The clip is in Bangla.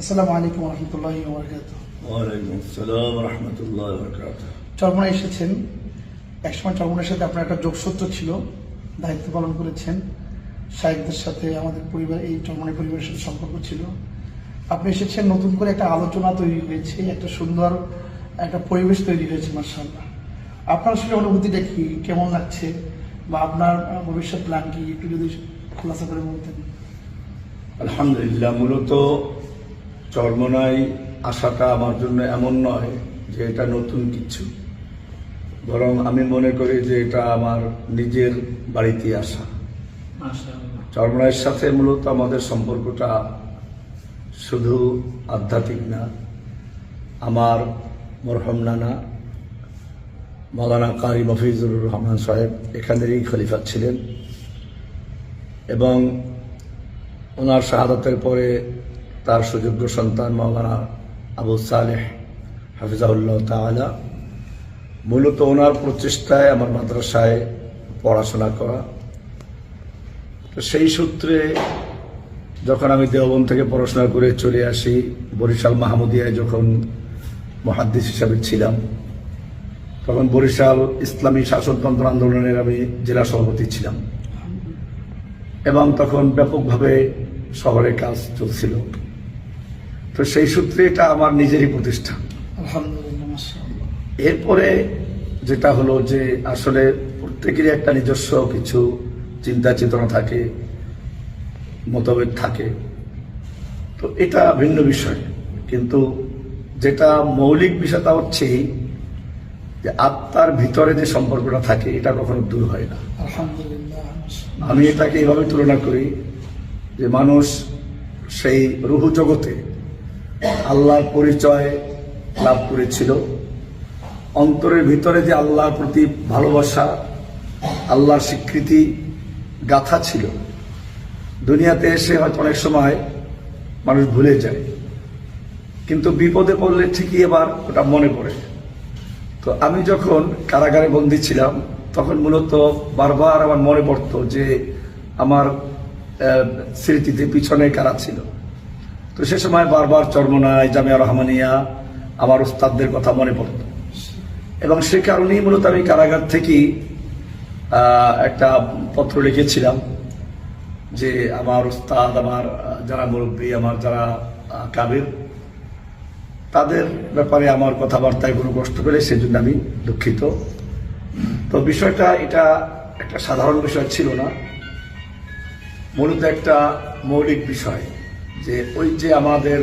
আসসালামু আলাইকুম রহমতুল্লাহি ওয়া বারাকাতুহু। ওয়ালাইকুম আসসালাম রহমতুল্লাহ বরকাত। চরমনায় এসেছেন, একসময় চরমনার সাথে আপনার একটা যোগসূত্র ছিল, দায়িত্ব পালন করেছেন শায়েখদের সাথে, আমাদের পরিবার এই চরমনাই পরিবারের সাথে সম্পর্ক ছিল। আপনি এসেছেন, নতুন করে একটা আলোচনা তৈরি হয়েছে, একটা সুন্দর একটা পরিবেশ তৈরি হয়েছে মাশাআল্লাহ। আপনার আসলে অনুভূতিটা কি, কেমন লাগছে, বা আপনার ভবিষ্যৎ প্ল্যান কি, একটু যদি খোলাসা করে বলতেন। আলহামদুলিল্লাহ, মূলত চরমনাই আসাটা আমার জন্য এমন নয় যে এটা নতুন কিছু, বরং আমি মনে করি যে এটা আমার নিজের বাড়িতে আসা। চরমনাইয়ের সাথে মূলত আমাদের সম্পর্কটা শুধু আধ্যাত্মিক না, আমার মরহম নানা মাওলানা কারি মফিজুর রহমান সাহেব এখানেরই খলিফা ছিলেন, এবং ওনার শাহাদাতের পরে তার সুযোগ্য সন্তান মাওলানা আবু সালেহ হাফিজাহুল্লাহ তাআলা, মূলত ওনার প্রচেষ্টায় আমার মাদ্রাসায় পড়াশোনা করা। তো সেই সূত্রে যখন আমি দেওবন্দ থেকে পড়াশোনা করে চলে আসি, বরিশাল মাহমুদিয়ায় যখন মুহাদ্দিস হিসাবে ছিলাম, তখন বরিশাল ইসলামী শাসনতন্ত্র আন্দোলনের আমি জেলা সভাপতি ছিলাম, এবং তখন ব্যাপকভাবে শহরে কাজ চলছিল। তো সেই সূত্রে এটা আমার নিজেরই প্রতিষ্ঠান। আলহামদুলিল্লাহ, মাশাআল্লাহ। এরপরে যেটা হলো যে আসলে প্রত্যেকেরই একটা নিজস্ব কিছু চিন্তা চেতনা থাকে, মতভেদ থাকে, তো এটা ভিন্ন বিষয়। কিন্তু যেটা মৌলিক বিষয়টা হচ্ছে যে আত্মার ভিতরে যে সম্পর্কটা থাকে এটা কখনো দূর হয় না। আলহামদুলিল্লাহ, আমি এটাকে এইভাবে তুলনা করি যে মানুষ সেই রুহু জগতে আল্লাহর পরিচয় লাভ করেছিল, অন্তরের ভিতরে যে আল্লাহর প্রতি ভালোবাসা, আল্লাহর স্বীকৃতি গাথা ছিল, দুনিয়াতে এসে হয়তো অনেক সময় মানুষ ভুলে যায়, কিন্তু বিপদে পড়লে ঠিকই এবার ওটা মনে পড়ে। তো আমি যখন কারাগারে বন্দী ছিলাম, তখন মূলত বারবার আমার মনে পড়তো যে আমার স্মৃতিতে পিছনে কারা ছিল। তো সে সময় বারবার চরমনাই, জামিয়া রহমানিয়া, আমার উস্তাদদের কথা মনে পড়ত, এবং সে কারণেই মূলত আমি কারাগার থেকেই একটা পত্র লিখেছিলাম যে আমার উস্তাদ, আমার যারা মুরব্বী, আমার যারা কাবির, তাদের ব্যাপারে আমার কথাবার্তায় কোনো কষ্ট পেলে সেজন্য আমি দুঃখিত। তো বিষয়টা এটা একটা সাধারণ বিষয় ছিল না, মূলত একটা মৌলিক বিষয়, যে ওই যে আমাদের